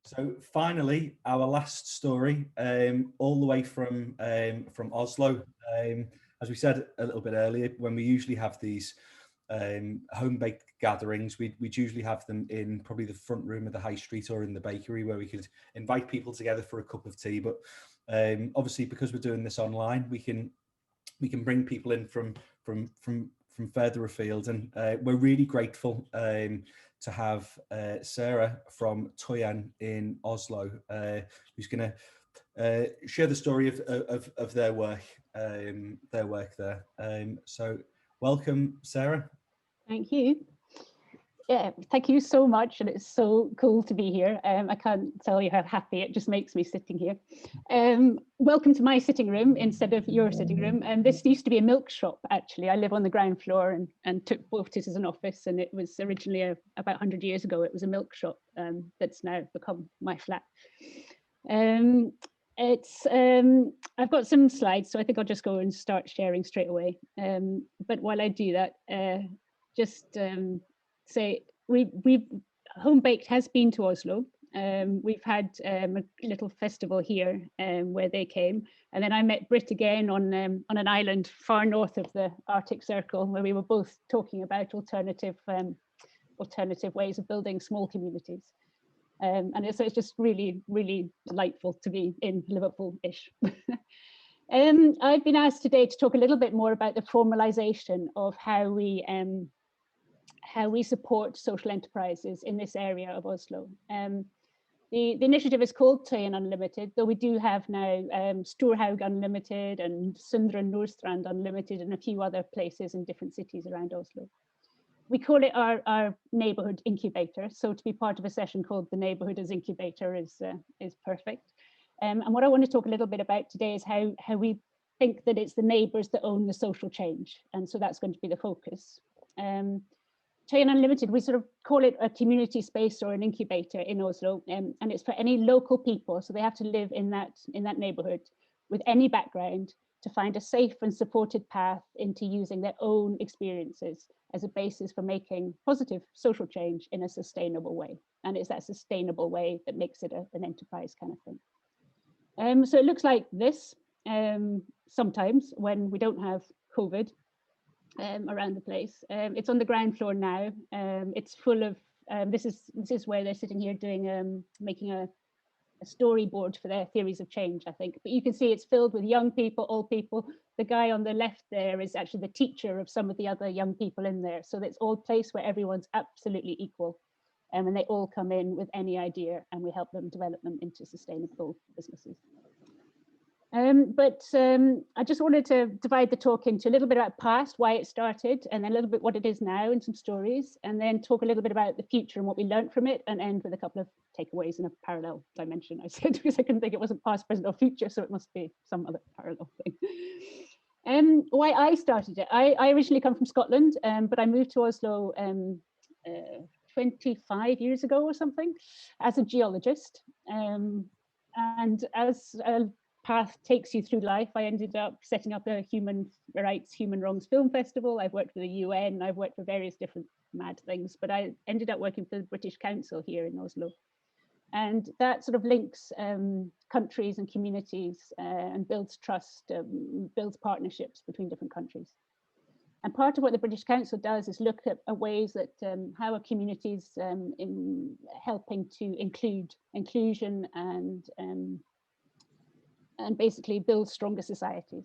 So finally, our last story, all the way from Oslo. As we said a little bit earlier, when we usually have these home-baked gatherings, we'd usually have them in probably the front room of the high street or in the bakery, where we could invite people together for a cup of tea. But obviously, because we're doing this online, we can bring people in from further afield, and we're really grateful to have Sarah from Toyen in Oslo, who's going to share the story of their work there. So welcome, Sarah. Thank you. Yeah, thank you so much, and it's so cool to be here. I can't tell you how happy it just makes me sitting here. Welcome to my sitting room instead of your sitting room. And this used to be a milk shop, actually. I live on the ground floor and took bought it as an office, and it was originally about 100 years ago. It was a milk shop that's now become my flat. I've got some slides, so I think I'll just go and start sharing straight away. But while I do that, say Homebaked has been to Oslo. We've had a little festival here where they came, and then I met Britt again on an island far north of the Arctic Circle, where we were both talking about alternative ways of building small communities. And so it's just really, really delightful to be in Liverpool-ish. I've been asked today to talk a little bit more about the formalization of how we support social enterprises in this area of Oslo. The initiative is called Toyen Unlimited, though we do have now Storhaug Unlimited and Sundre Nordstrand Unlimited and a few other places in different cities around Oslo. We call it our neighbourhood incubator. So to be part of a session called the neighbourhood as incubator is perfect. And what I want to talk a little bit about today is how we think that it's the neighbours that own the social change. And so that's going to be the focus. Toyen Unlimited, we sort of call it a community space or an incubator in Oslo, and it's for any local people. So they have to live in that neighbourhood with any background to find a safe and supported path into using their own experiences as a basis for making positive social change in a sustainable way. And it's that sustainable way that makes it an enterprise kind of thing. So it looks like this sometimes when we don't have COVID around the place. It's on the ground floor now. It's full of, this is where they're sitting here doing, making a storyboard for their theories of change, I think. But you can see it's filled with young people, old people. The guy on the left there is actually the teacher of some of the other young people in there. So it's all a place where everyone's absolutely equal. And they all come in with any idea, and we help them develop them into sustainable businesses. I just wanted to divide the talk into a little bit about past, why it started, and then a little bit what it is now and some stories, and then talk a little bit about the future and what we learned from it, and end with a couple of takeaways in a parallel dimension, I said, because I couldn't think it wasn't past, present, or future, so it must be some other parallel thing. Why I started it, I originally come from Scotland, but I moved to Oslo 25 years ago or something as a geologist, and as a path takes you through life, I ended up setting up a human rights, human wrongs film festival. I've worked for the UN, I've worked for various different mad things, but I ended up working for the British Council here in Oslo. And that sort of links countries and communities and builds trust, builds partnerships between different countries. And part of what the British Council does is look at ways that how are communities in helping to inclusion and basically build stronger societies.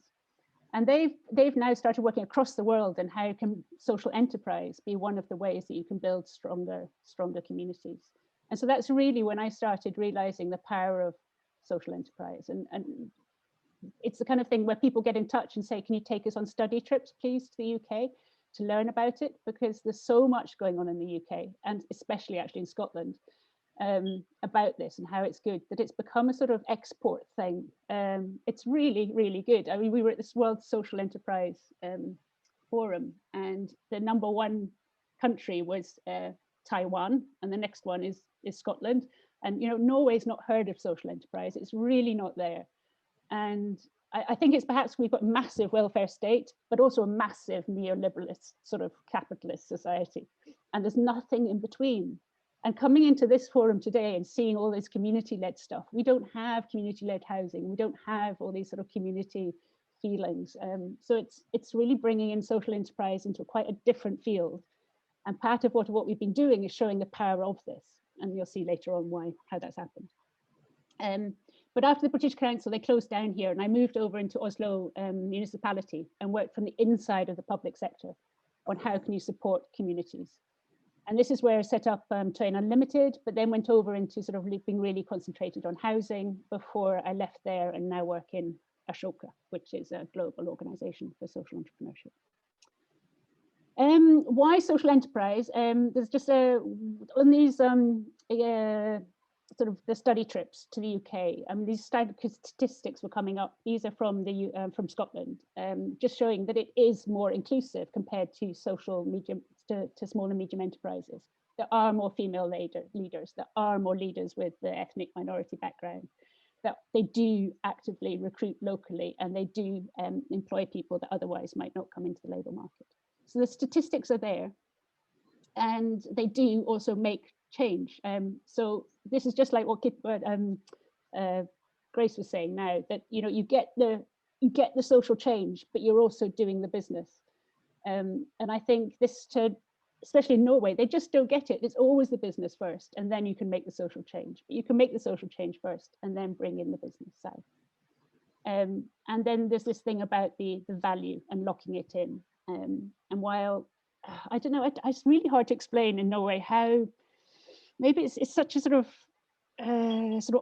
And they've now started working across the world, and how can social enterprise be one of the ways that you can build stronger communities. And so that's really when I started realizing the power of social enterprise. And it's the kind of thing where people get in touch and say, can you take us on study trips, please, to the UK to learn about it? Because there's so much going on in the UK, and especially actually in Scotland, about this and how it's good, that it's become a sort of export thing. It's really, really good. I mean, we were at this World Social Enterprise Forum, and the #1 country was Taiwan, and the next one is Scotland. And Norway's not heard of social enterprise. It's really not there. And I think it's perhaps we've got a massive welfare state, but also a massive neoliberalist sort of capitalist society. And there's nothing in between. And coming into this forum today and seeing all this community-led stuff, we don't have community-led housing. We don't have all these sort of community feelings. So it's really bringing in social enterprise into quite a different field. And part of what we've been doing is showing the power of this. And you'll see later on how that's happened. But after the British Council, they closed down here, and I moved over into Oslo municipality and worked from the inside of the public sector on how can you support communities. And this is where I set up Toyen Unlimited, but then went over into sort of being really concentrated on housing before I left there and now work in Ashoka, which is a global organization for social entrepreneurship. Why social enterprise? There's just on these sort of the study trips to the UK. These statistics were coming up. These are from from Scotland, just showing that it is more inclusive compared to social medium to small and medium enterprises. There are more female leaders. There are more leaders with the ethnic minority background. That they do actively recruit locally, and they do employ people that otherwise might not come into the labour market. So the statistics are there, and they do also make change. So this is just like what Grace was saying now, that you get the social change, but you're also doing the business. And I think especially in Norway, they just don't get it. It's always the business first, and then you can make the social change. But you can make the social change first, and then bring in the business side. And then there's this thing about the value and locking it in. And while I don't know, it's really hard to explain in Norway how maybe it's such a sort of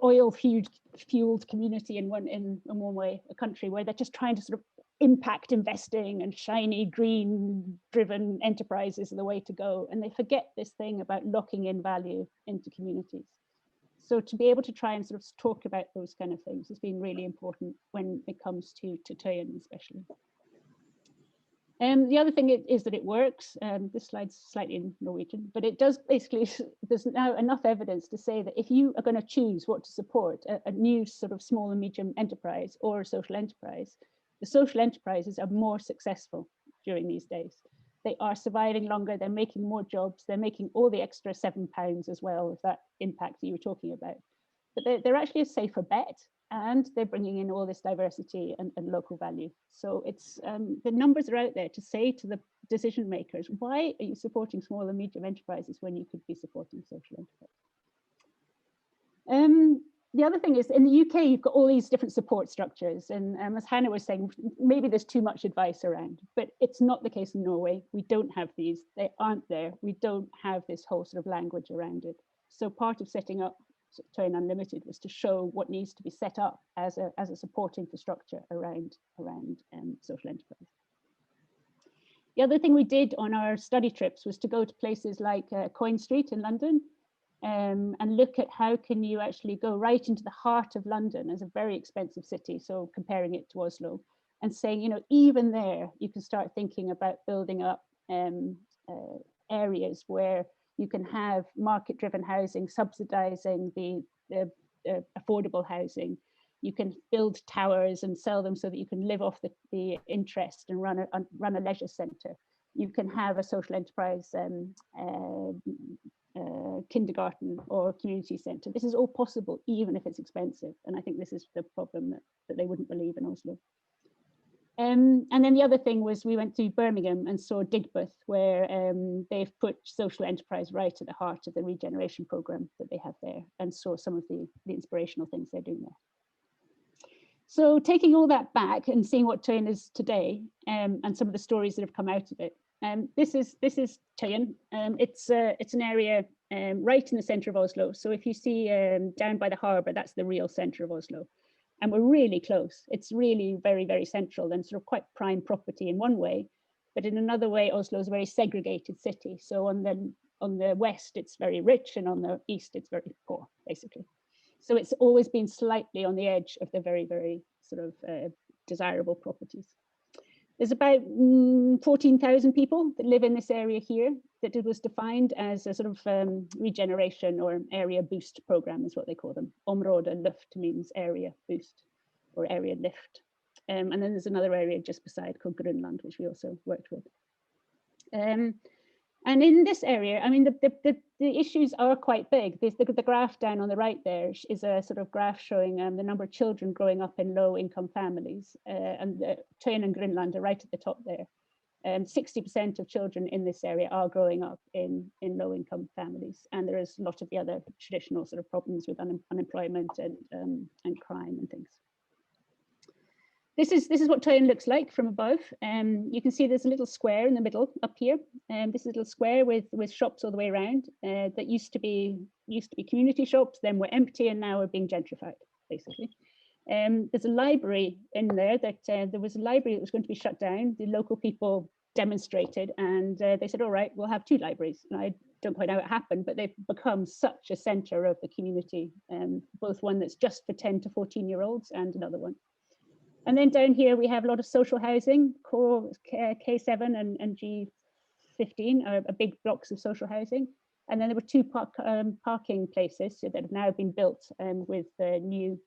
oil fueled community in one way, a country where they're just trying to sort of impact investing, and shiny green driven enterprises are the way to go, and they forget this thing about locking in value into communities. So to be able to try and sort of talk about those kind of things has been really important when it comes to Toyen especially. The other thing is that it works. This slide's slightly in Norwegian, but it does basically, there's now enough evidence to say that if you are going to choose what to support, a new sort of small and medium enterprise or a social enterprise, the social enterprises are more successful during these days. They are surviving longer, they're making more jobs, they're making all the extra £7 as well, if that impact that you were talking about. But they're actually a safer bet, and they're bringing in all this diversity and local value. So it's the numbers are out there to say to the decision makers, why are you supporting small and medium enterprises when you could be supporting social enterprise? The other thing is, in the UK, you've got all these different support structures. And as Hannah was saying, maybe there's too much advice around, but it's not the case in Norway. We don't have these, they aren't there. We don't have this whole sort of language around it. So part of setting up Toyen Unlimited was to show what needs to be set up as a support infrastructure around social enterprise. The other thing we did on our study trips was to go to places like Coin Street in London, and look at how can you actually go right into the heart of London as a very expensive city, so comparing it to Oslo, and saying, even there you can start thinking about building up areas where you can have market-driven housing, subsidizing the affordable housing. You can build towers and sell them so that you can live off the interest and run a leisure centre. You can have a social enterprise kindergarten or community centre. This is all possible, even if it's expensive. And I think this is the problem that they wouldn't believe in Oslo. And then the other thing was we went to Birmingham and saw Digbeth, where they've put social enterprise right at the heart of the regeneration programme that they have there, and saw some of the inspirational things they're doing there. So taking all that back and seeing what Toyen is today, and some of the stories that have come out of it. This is Toyen. It's an area right in the centre of Oslo. So if you see down by the harbour, that's the real centre of Oslo. And we're really close. It's really very, very central and sort of quite prime property in one way, but in another way, Oslo is a very segregated city. So on the west, it's very rich, and on the east, it's very poor, basically. So it's always been slightly on the edge of the very, very sort of desirable properties. There's about 14,000 people that live in this area here, that it was defined as a sort of regeneration or area boost program is what they call them. Område Luft means area boost or area lift. And then there's another area just beside called Grønland, which we also worked with. And in this area, I mean, the issues are quite big. The graph down on the right there is a sort of graph showing the number of children growing up in low-income families, and Toyen and Greenland are right at the top there. 60% of children in this area are growing up in low-income families, and there is a lot of the other traditional sort of problems with unemployment and crime and things. This is what Toyen looks like from above. You can see there's a little square in the middle up here, and this is a little square with shops all the way around that used to be community shops, then were empty, and now are being gentrified, basically. There's a library in there that there was a library that was going to be shut down. The local people demonstrated, and they said, all right, we'll have 2 libraries. And I don't quite know how it happened, but they've become such a centre of the community, both one that's just for 10 to 14-year-olds and another one. And then down here, we have a lot of social housing, core K7 and G15 are big blocks of social housing. And then there were 2 parking places that have now been built with new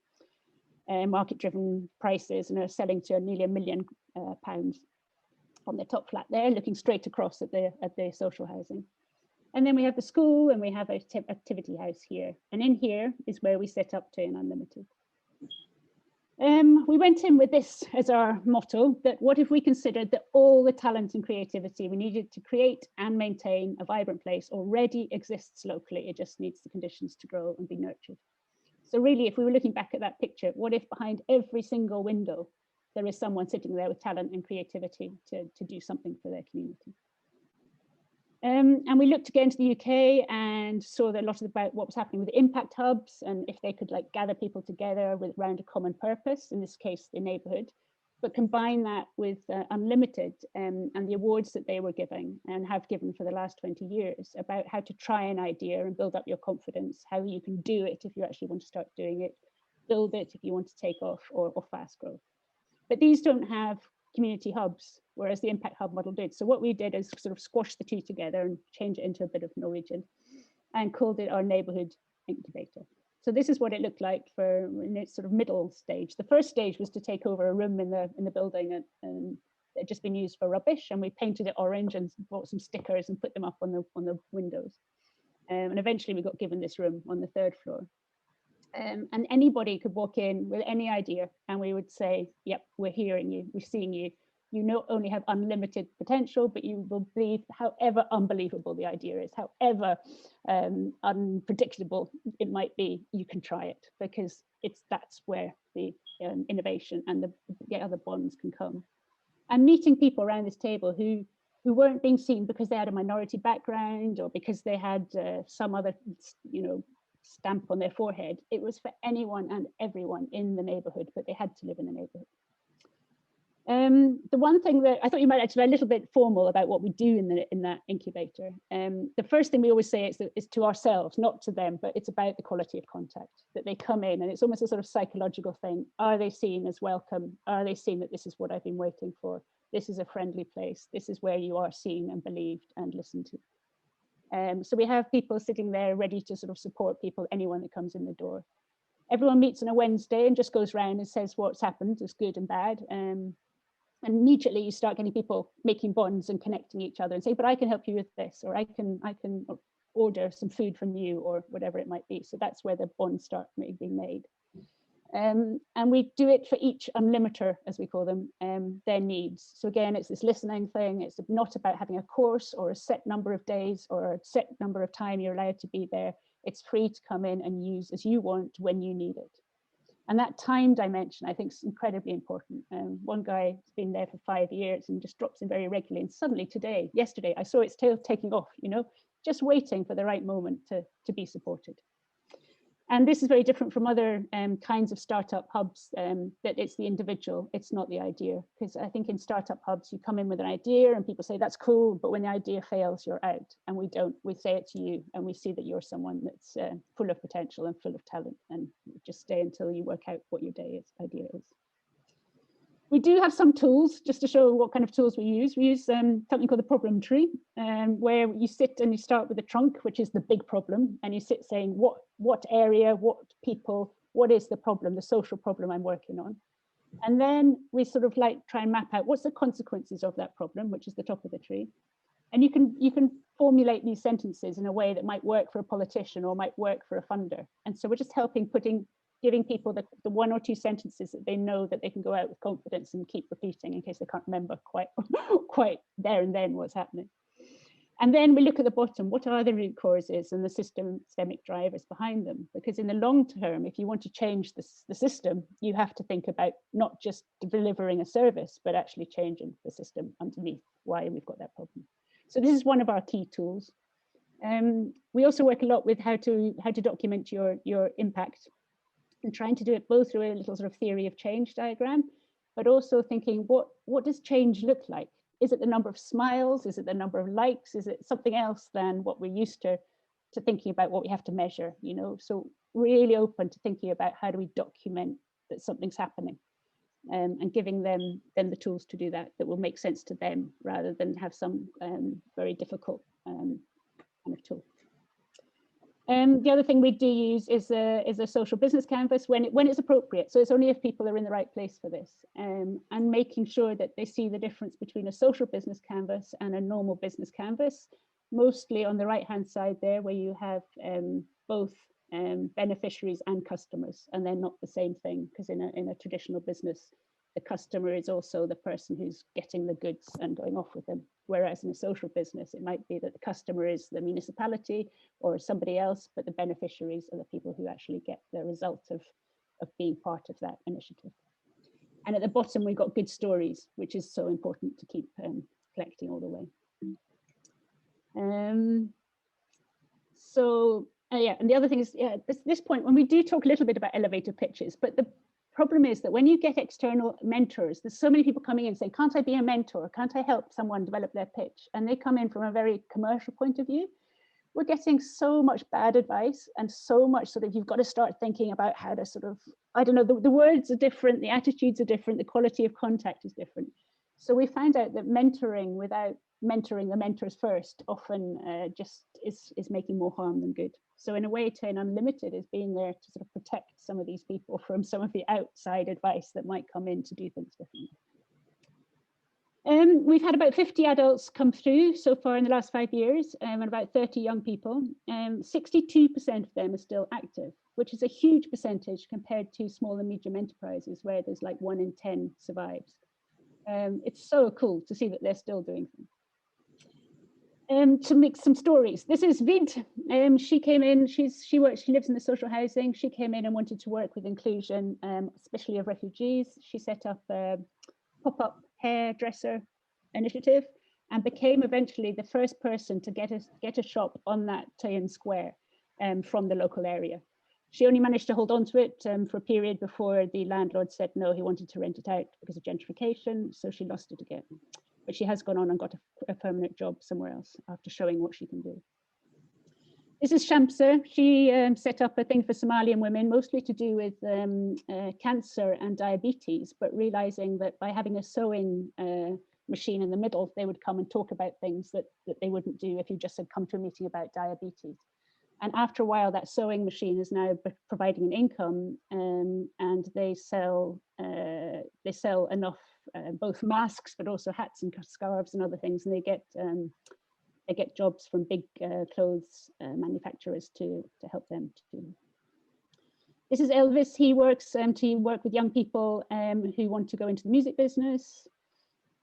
market-driven prices and are selling to nearly £1 million on the top flat there, looking straight across at the social housing. And then we have the school, and we have an activity house here. And in here is where we set up Toyen Unlimited. We went in with this as our motto, that what if we considered that all the talent and creativity we needed to create and maintain a vibrant place already exists locally, it just needs the conditions to grow and be nurtured. So really, if we were looking back at that picture, what if behind every single window, there is someone sitting there with talent and creativity to do something for their community? And we looked again to the UK and saw that a lot about what was happening with the impact hubs, and if they could like gather people together around a common purpose, in this case, the neighbourhood, but combine that with Unlimited and the awards that they were giving and have given for the last 20 years about how to try an idea and build up your confidence, how you can do it if you actually want to start doing it, build it if you want to take off, or fast growth. But these don't have community hubs, whereas the impact hub model did. So what we did is sort of squash the 2 together and change it into a bit of Norwegian and called it our neighbourhood incubator. So this is what it looked like for in its sort of middle stage. The first stage was to take over a room in the building, and it had just been used for rubbish, and we painted it orange and bought some stickers and put them up on the windows. And eventually we got given this room on the 3rd floor. And anybody could walk in with any idea, and we would say, yep, we're hearing you, we're seeing you. You not only have unlimited potential, but you will believe however unbelievable the idea is, however unpredictable it might be, you can try it, because that's where the innovation and the other bonds can come. And meeting people around this table who weren't being seen because they had a minority background or because they had some other, stamp on their forehead. It was for anyone and everyone in the neighbourhood, but they had to live in the neighbourhood. The one thing that I thought you might actually be a little bit formal about what we do in that incubator. The first thing we always say is to ourselves, not to them, but it's about the quality of contact, that they come in, and it's almost a sort of psychological thing. Are they seen as welcome? Are they seen that this is what I've been waiting for? This is a friendly place. This is where you are seen and believed and listened to. So we have people sitting there ready to sort of support people, anyone that comes in the door. Everyone meets on a Wednesday and just goes around and says what's happened, is good and bad. And immediately you start getting people making bonds and connecting each other and say, but I can help you with this, or I can order some food from you, or whatever it might be. So that's where the bonds start being made. And we do it for each unlimiter, as we call them, their needs. So again, it's this listening thing. It's not about having a course or a set number of days or a set number of time you're allowed to be there. It's free to come in and use as you want when you need it. And that time dimension, I think, is incredibly important. One guy has been there for 5 years and just drops in very regularly. And suddenly yesterday, I saw its tail taking off, just waiting for the right moment to be supported. And this is very different from other kinds of startup hubs, that it's the individual, it's not the idea. Because I think in startup hubs, you come in with an idea and people say, that's cool, but when the idea fails, you're out. And we don't, we say it to you and we see that you're someone that's full of potential and full of talent, and just stay until you work out what your idea is. We do have some tools, just to show what kind of tools we use. We use something called the problem tree, where you sit and you start with the trunk, which is the big problem, and you sit saying what area, what people, what is the problem, the social problem I'm working on. And then we sort of like try and map out what's the consequences of that problem, which is the top of the tree. And you can formulate these sentences in a way that might work for a politician or might work for a funder. And so we're just helping giving people the 1 or 2 sentences that they know that they can go out with confidence and keep repeating in case they can't remember quite there and then what's happening. And then we look at the bottom, what are the root causes and the systemic drivers behind them? Because in the long term, if you want to change the system, you have to think about not just delivering a service, but actually changing the system underneath why we've got that problem. So this is one of our key tools. We also work a lot with how to document your impact, and trying to do it both through a little sort of theory of change diagram, but also thinking what does change look like? Is it the number of smiles? Is it the number of likes? Is it something else than what we're used to thinking about what we have to measure, you know? So really open to thinking about how do we document that something's happening, and giving them the tools to do that will make sense to them rather than have some very difficult kind of tool. The other thing we do use is a social business canvas when it's appropriate. So it's only if people are in the right place for this, and making sure that they see the difference between a social business canvas and a normal business canvas, mostly on the right hand side there where you have both beneficiaries and customers, and they're not the same thing, because in a traditional business, the customer is also the person who's getting the goods and going off with them. Whereas in a social business, it might be that the customer is the municipality or somebody else, but the beneficiaries are the people who actually get the result of being part of that initiative. And at the bottom, we've got good stories, which is so important to keep collecting all the way. Yeah, and the other thing is, yeah, this point, when we do talk a little bit about elevator pitches, but the problem is that when you get external mentors, there's so many people coming in saying, can't I be a mentor? Can't I help someone develop their pitch? And they come in from a very commercial point of view. We're getting so much bad advice and so much sort of, you've got to start thinking about how to sort of, I don't know, the words are different, the attitudes are different, the quality of contact is different. So we found out that mentoring without mentoring the mentors first often just is making more harm than good. So in a way, Toyen Unlimited is being there to sort of protect some of these people from some of the outside advice that might come in to do things differently. We've had about 50 adults come through so far in the last 5 years, and about 30 young people. 62% of them are still active, which is a huge percentage compared to small and medium enterprises where there's like 1 in 10 survives. It's so cool to see that they're still doing things. To make some stories. This is Vid. She came in, she lives in the social housing. She came in and wanted to work with inclusion, especially of refugees. She set up a pop-up hairdresser initiative and became eventually the first person to get a shop on that Toyen Square from the local area. She only managed to hold on to it for a period before the landlord said no, he wanted to rent it out because of gentrification, so she lost it again. But she has gone on and got a permanent job somewhere else after showing what she can do. This is Shamsa. She set up a thing for Somalian women, mostly to do with cancer and diabetes, but realizing that by having a sewing machine in the middle, they would come and talk about things that they wouldn't do if you just had come to a meeting about diabetes. And after a while, that sewing machine is now providing an income, and they sell enough both masks, but also hats and scarves and other things, and they get jobs from big clothes manufacturers to help them to do. This is Elvis. He works to work with young people who want to go into the music business.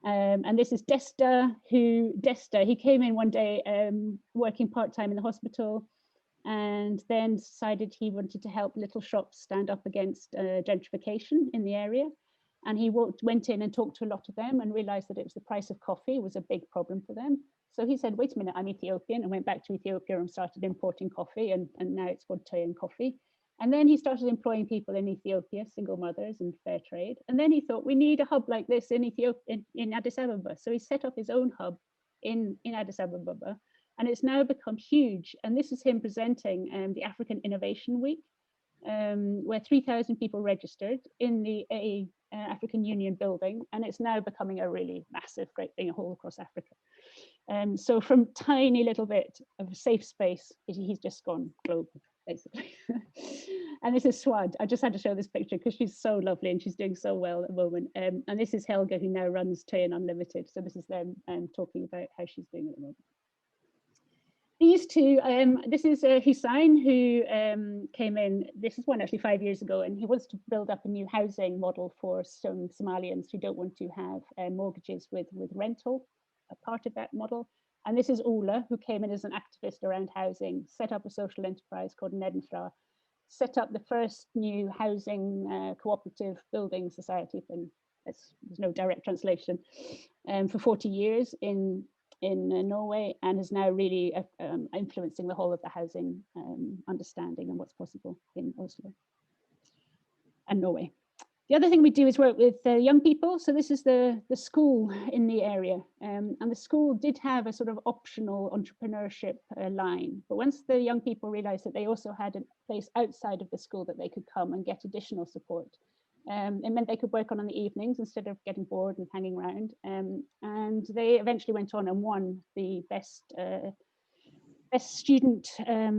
And this is Desta. He came in one day working part-time in the hospital, and then decided he wanted to help little shops stand up against gentrification in the area. And he went in and talked to a lot of them and realized that it was the price of coffee was a big problem for them. So he said, wait a minute, I'm Ethiopian, and went back to Ethiopia and started importing coffee, and now it's called Toyen Coffee. And then he started employing people in Ethiopia, single mothers and fair trade. And then he thought, we need a hub like this in Ethiopia, in Addis Ababa. So he set up his own hub in Addis Ababa, and it's now become huge. And this is him presenting the African Innovation Week, where 3,000 people registered in the African Union building, and it's now becoming a really massive, great thing all across Africa. So from tiny little bit of a safe space, he's just gone global, basically. And this is Swad. I just had to show this picture because she's so lovely and she's doing so well at the moment. And this is Helga, who now runs Toyen Unlimited. So this is them talking about how she's doing at the moment. These two, this is Hussein, who came in, this is one actually 5 years ago, and he wants to build up a new housing model for some Somalians who don't want to have mortgages with rental, a part of that model. And this is Ola, who came in as an activist around housing, set up a social enterprise called Nedenfra, set up the first new housing cooperative building society thing. There's no direct translation, for 40 years in Norway, and is now really influencing the whole of the housing understanding and what's possible in Oslo and Norway. The other thing we do is work with young people. So this is the school in the area, and the school did have a sort of optional entrepreneurship line. But once the young people realized that they also had a place outside of the school that they could come and get additional support, it meant they could work on the evenings instead of getting bored and hanging around. And they eventually went on and won the best student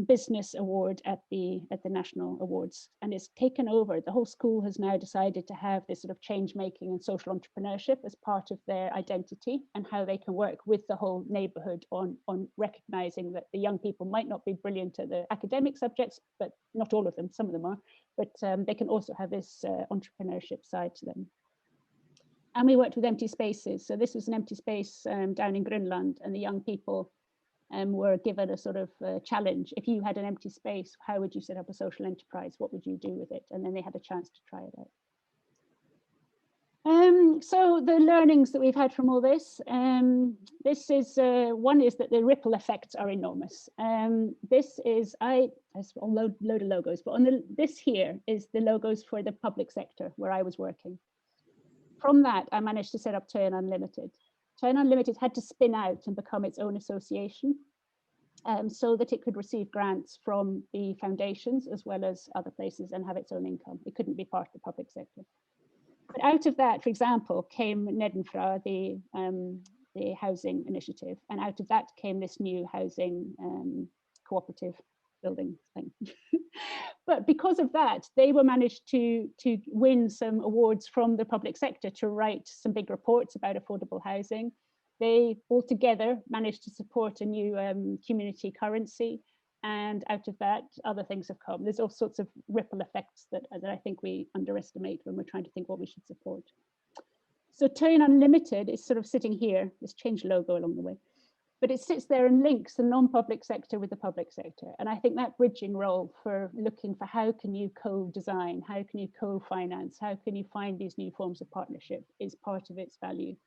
business award at the national awards, and it's taken over. The whole school has now decided to have this sort of change making and social entrepreneurship as part of their identity, and how they can work with the whole neighborhood on recognizing that the young people might not be brilliant at the academic subjects, but not all of them, some of them are, but they can also have this entrepreneurship side to them. And we worked with empty spaces. So this was an empty space down in Greenland, and the young people were given a sort of challenge. If you had an empty space, how would you set up a social enterprise? What would you do with it? And then they had a chance to try it out. So the learnings that we've had from all this, this is, one is that the ripple effects are enormous. This is, there's a load of logos, but on this here is the logos for the public sector where I was working. From that, I managed to set up Toyen Unlimited. Toyen Unlimited had to spin out and become its own association, so that it could receive grants from the foundations as well as other places and have its own income. It couldn't be part of the public sector. But out of that, for example, came Nedenfra, the housing initiative, and out of that came this new housing cooperative building thing. But because of that, they were managed to win some awards from the public sector to write some big reports about affordable housing. They all together managed to support a new community currency, and out of that, other things have come. There's all sorts of ripple effects that I think we underestimate when we're trying to think what we should support. So Toyen Unlimited is sort of sitting here. Let's change logo along the way. But it sits there and links the non-public sector with the public sector. And I think that bridging role for looking for how can you co-design, how can you co-finance, how can you find these new forms of partnership is part of its value.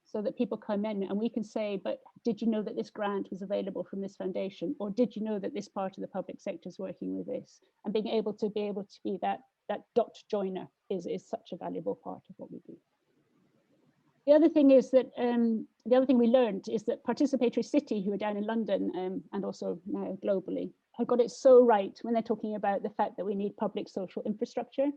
So that people come in and we can say, but did you know that this grant was available from this foundation? Or did you know that this part of the public sector is working with this? And being able to be that dot joiner is such a valuable part of what we do. The other thing is that the other thing we learned is that Participatory City, who are down in London and also now globally, have got it so right when they're talking about the fact that we need public social infrastructure,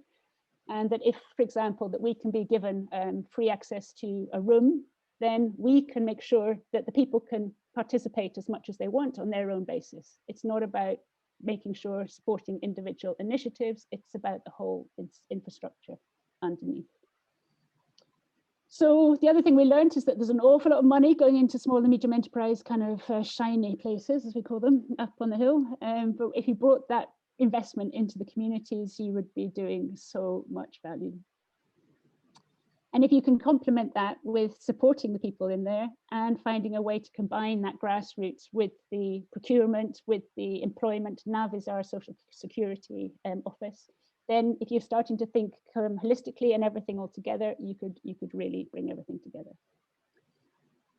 and that if, for example, that we can be given free access to a room, then we can make sure that the people can participate as much as they want on their own basis. It's not about making sure supporting individual initiatives, it's about the whole infrastructure underneath. So the other thing we learned is that there's an awful lot of money going into small and medium enterprise kind of shiny places, as we call them, up on the hill. But if you brought that investment into the communities, you would be doing so much value. And if you can complement that with supporting the people in there and finding a way to combine that grassroots with the procurement, with the employment, NAV is our social security office, then if you're starting to think holistically and everything all together, you could really bring everything together.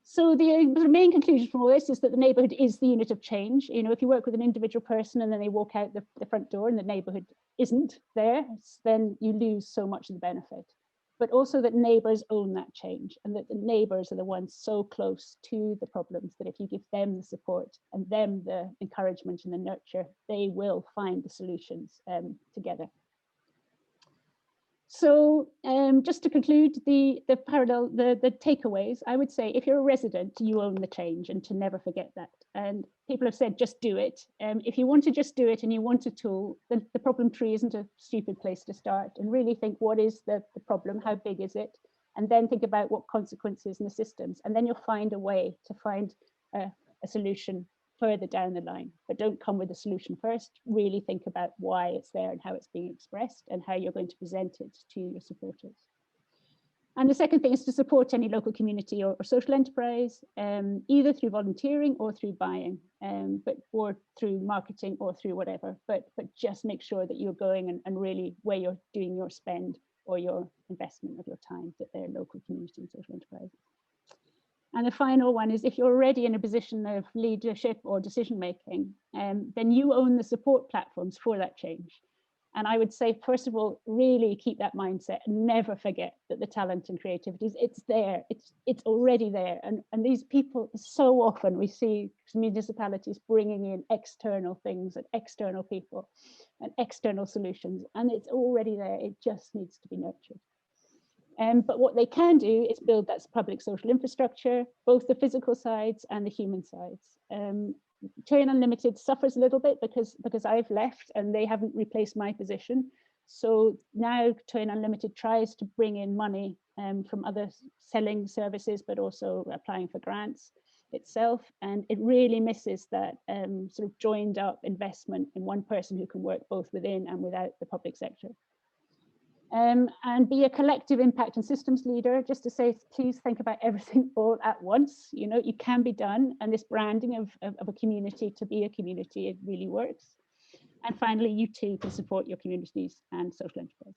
So the main conclusion from all this is that the neighbourhood is the unit of change. You know, if you work with an individual person and then they walk out the front door and the neighbourhood isn't there, then you lose so much of the benefit. But also that neighbours own that change, and that the neighbours are the ones so close to the problems that if you give them the support and them the encouragement and the nurture, they will find the solutions together. So just to conclude the takeaways, I would say if you're a resident, you own the change, and to never forget that. And people have said, just do it. If you want to just do it and you want a tool, then the problem tree isn't a stupid place to start, and really think, what is the problem? How big is it? And then think about what consequences and the systems, and then you'll find a way to find a solution further down the line, but don't come with a solution first. Really think about why it's there and how it's being expressed and how you're going to present it to your supporters. And the second thing is to support any local community or social enterprise, either through volunteering or through buying, or through marketing or through whatever, but just make sure that you're going and really where you're doing your spend or your investment of your time, that they're local community and social enterprises. And the final one is, if you're already in a position of leadership or decision making, then you own the support platforms for that change. And I would say, first of all, really keep that mindset and never forget that the talent and creativity, it's there, it's already there. And these people, so often we see municipalities bringing in external things and external people and external solutions, and it's already there, it just needs to be nurtured. But what they can do is build that public social infrastructure, both the physical sides and the human sides. Toyen Unlimited suffers a little bit because I've left and they haven't replaced my position. So now Toyen Unlimited tries to bring in money from other selling services, but also applying for grants itself. And it really misses that sort of joined up investment in one person who can work both within and without the public sector. And be a collective impact and systems leader, just to say, please think about everything all at once. You know, it can be done. And this branding of a community to be a community, it really works. And finally, you too can support your communities and social enterprises.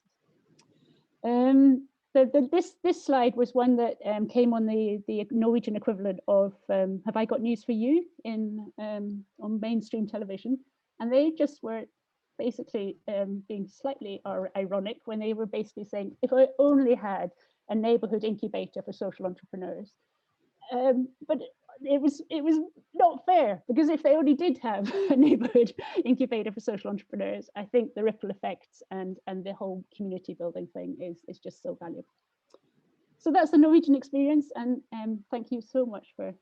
This slide was one that came on the Norwegian equivalent of Have I Got News for You on mainstream television. And they just were basically being slightly ironic when they were basically saying, if I only had a neighbourhood incubator for social entrepreneurs. But it was not fair, because if they only did have a neighbourhood incubator for social entrepreneurs, I think the ripple effects and the whole community building thing is just so valuable. So that's the Norwegian experience, and thank you so much for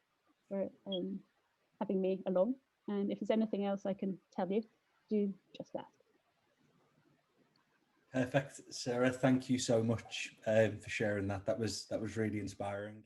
having me along. And if there's anything else I can tell you, do just that. Perfect, Sarah. Thank you so much for sharing that. That was really inspiring.